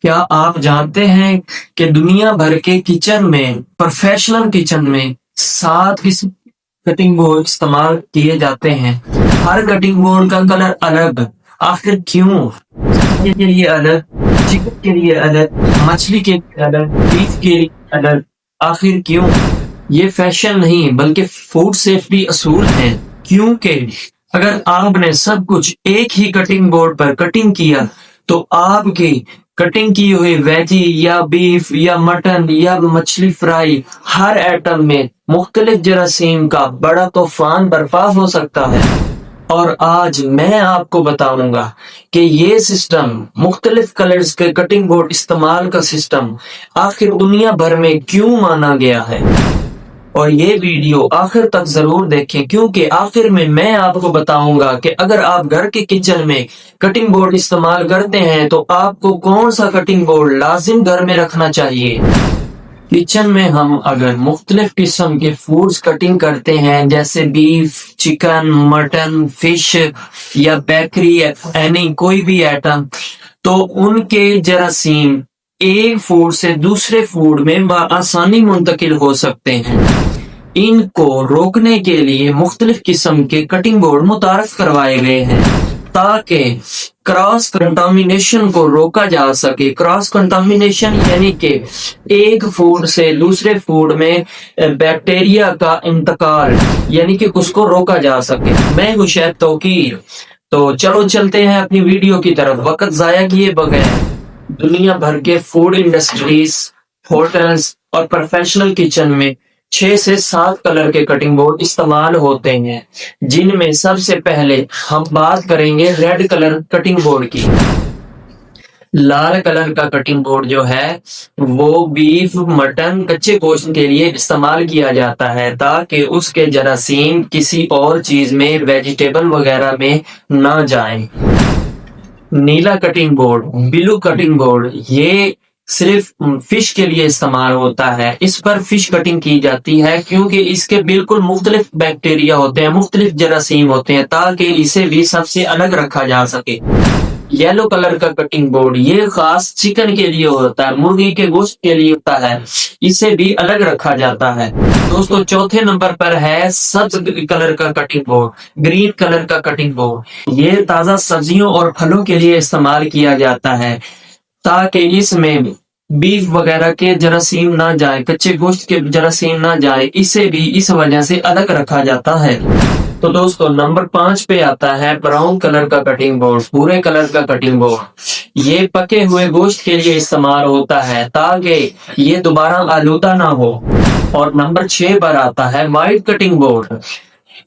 کیا آپ جانتے ہیں کہ دنیا بھر کے کچن میں پروفیشنل کچن میں 7 قسم کٹنگ بورڈ استعمال کیے جاتے ہیں۔ ہر کٹنگ بورڈ کا کلر الگ، آخر کیوں؟ کے لیے الگ، چکن کے لیے الگ، مچھلی کے لیے الگ، بیف کے لیے الگ، آخر کیوں؟ یہ فیشن نہیں بلکہ فوڈ سیفٹی اصول ہیں، کیونکہ اگر آپ نے سب کچھ ایک ہی کٹنگ بورڈ پر کٹنگ کیا تو آپ کی کٹنگ کی ہوئی ویجی یا بیف یا مٹن یا مچھلی فرائی ہر ایٹم میں مختلف جراثیم کا بڑا طوفان برپا ہو سکتا ہے۔ اور آج میں آپ کو بتاؤں گا کہ یہ سسٹم، مختلف کلرز کے کٹنگ بورڈ استعمال کا سسٹم آخر دنیا بھر میں کیوں مانا گیا ہے۔ اور یہ ویڈیو آخر تک ضرور دیکھیں، کیونکہ آخر میں آپ کو بتاؤں گا کہ اگر آپ گھر کے کچن میں کٹنگ بورڈ استعمال کرتے ہیں تو آپ کو کون سا کٹنگ بورڈ لازم گھر میں رکھنا چاہیے۔ کچن میں ہم اگر مختلف قسم کے فوڈز کٹنگ کرتے ہیں جیسے بیف، چکن، مٹن، فش یا بیکری یعنی کوئی بھی ایٹم، تو ان کے جراثیم ایک فوڈ سے دوسرے فوڈ میں بآسانی منتقل ہو سکتے ہیں۔ ان کو روکنے کے لیے مختلف قسم کے کٹنگ بورڈ متعارف کروائے گئے ہیں تاکہ کراس کنٹامینیشن کو روکا جا سکے۔ کراس کنٹامینیشن یعنی کہ ایک فوڈ سے دوسرے فوڈ میں بیکٹیریا کا انتقال، یعنی کہ اس کو روکا جا سکے۔ میں ہوں شہد توقیر، تو چلو چلتے ہیں اپنی ویڈیو کی طرف وقت ضائع کیے بغیر۔ دنیا بھر کے فوڈ انڈسٹریز، ہوٹلز اور پروفیشنل کچن میں 6 سے 7 کلر کے کٹنگ بورڈ استعمال ہوتے ہیں، جن میں سب سے پہلے ہم بات کریں گے ریڈ کلر کٹنگ بورڈ کی۔ لال کلر کا کٹنگ بورڈ جو ہے وہ بیف، مٹن، کچے گوشت کے لیے استعمال کیا جاتا ہے تاکہ اس کے جراثیم کسی اور چیز میں، ویجیٹیبل وغیرہ میں نہ جائیں۔ نیلا کٹنگ بورڈ، بلو کٹنگ بورڈ، یہ صرف فش کے لیے استعمال ہوتا ہے۔ اس پر فش کٹنگ کی جاتی ہے کیونکہ اس کے بالکل مختلف بیکٹیریا ہوتے ہیں، مختلف جراثیم ہوتے ہیں تاکہ اسے بھی سب سے الگ رکھا جا سکے۔ یلو کلر کا کٹنگ بورڈ، یہ خاص چکن کے لیے ہوتا ہے، مرغی کے گوشت کے لیے ہوتا ہے، اسے بھی الگ رکھا جاتا ہے۔ دوستو چوتھے نمبر پر ہے سبز کلر کا کٹنگ بورڈ، گرین کلر کا کٹنگ بورڈ۔ یہ تازہ سبزیوں اور پھلوں کے لیے استعمال کیا جاتا ہے تاکہ اس میں بیف وغیرہ کے جراثیم نہ جائیں، کچے گوشت کے جراثیم نہ جائیں، اسے بھی اس وجہ سے الگ رکھا جاتا ہے۔ تو دوستو نمبر 5 پہ آتا ہے براؤن کلر کا کٹنگ بورڈ، بھورے کلر کا کٹنگ بورڈ۔ یہ پکے ہوئے گوشت کے لیے استعمال ہوتا ہے تاکہ یہ دوبارہ آلودہ نہ ہو۔ اور نمبر 6 پر آتا ہے وائٹ کٹنگ بورڈ۔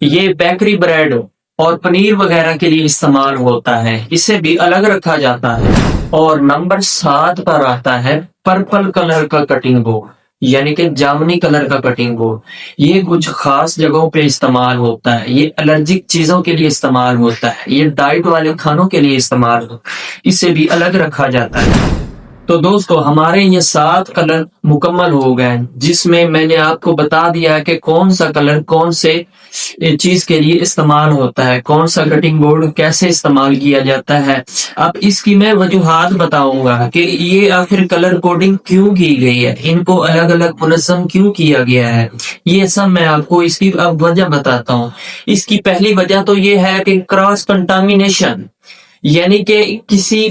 یہ بیکری بریڈ اور پنیر وغیرہ کے لیے استعمال ہوتا ہے، اسے بھی الگ رکھا جاتا ہے۔ اور نمبر 7 پر آتا ہے پرپل کلر کا کٹنگ بورڈ، یعنی کہ جامنی کلر کا کٹنگ بورڈ۔ یہ کچھ خاص جگہوں پہ استعمال ہوتا ہے، یہ الرجک چیزوں کے لیے استعمال ہوتا ہے، یہ ڈائٹ والے کھانوں کے لیے استعمال ہوتا ہے، اسے بھی الگ رکھا جاتا ہے۔ تو دوستو ہمارے یہ 7 کلر مکمل ہو گئے، جس میں نے آپ کو بتا دیا کہ کون سا کلر کون سے چیز کے لیے استعمال ہوتا ہے، کون سا کٹنگ بورڈ کیسے استعمال کیا جاتا ہے۔ اب اس کی میں وجوہات بتاؤں گا کہ یہ آخر کلر کوڈنگ کیوں کی گئی ہے، ان کو الگ الگ منظم کیوں کیا گیا ہے، یہ سب میں آپ کو اس کی اب وجہ بتاتا ہوں۔ اس کی پہلی وجہ تو یہ ہے کہ کراس کنٹامینیشن، یعنی کہ کسی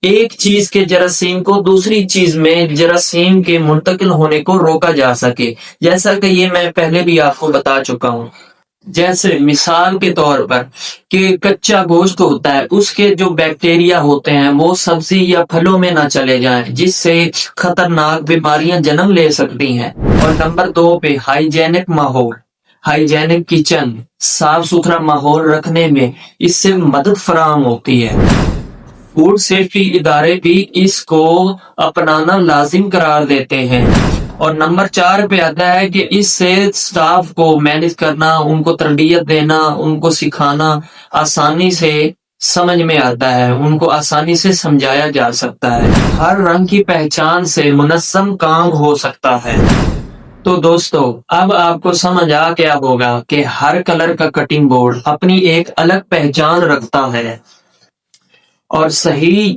ایک چیز کے جراثیم کو دوسری چیز میں جراثیم کے منتقل ہونے کو روکا جا سکے، جیسا کہ یہ میں پہلے بھی آپ کو بتا چکا ہوں۔ جیسے مثال کے طور پر کہ کچا گوشت ہوتا ہے، اس کے جو بیکٹیریا ہوتے ہیں وہ سبزی یا پھلوں میں نہ چلے جائیں، جس سے خطرناک بیماریاں جنم لے سکتی ہیں۔ اور نمبر 2 پہ ہائیجینک ماحول، ہائیجینک کچن، صاف ستھرا ماحول رکھنے میں اس سے مدد فراہم ہوتی ہے۔ فوڈ سیفٹی ادارے بھی اس کو اپنانا لازم قرار دیتے ہیں۔ اور نمبر 4 پہ آتا ہے کہ اس سے سٹاف کو مینج کرنا، ان کو تربیت دینا، ان کو سکھانا آسانی سے سمجھ میں آتا ہے، ان کو آسانی سے سمجھایا جا سکتا ہے، ہر رنگ کی پہچان سے منظم کام ہو سکتا ہے۔ تو دوستو اب آپ کو سمجھ آ گیا ہوگا کہ ہر کلر کا کٹنگ بورڈ اپنی ایک الگ پہچان رکھتا ہے، اور صحیح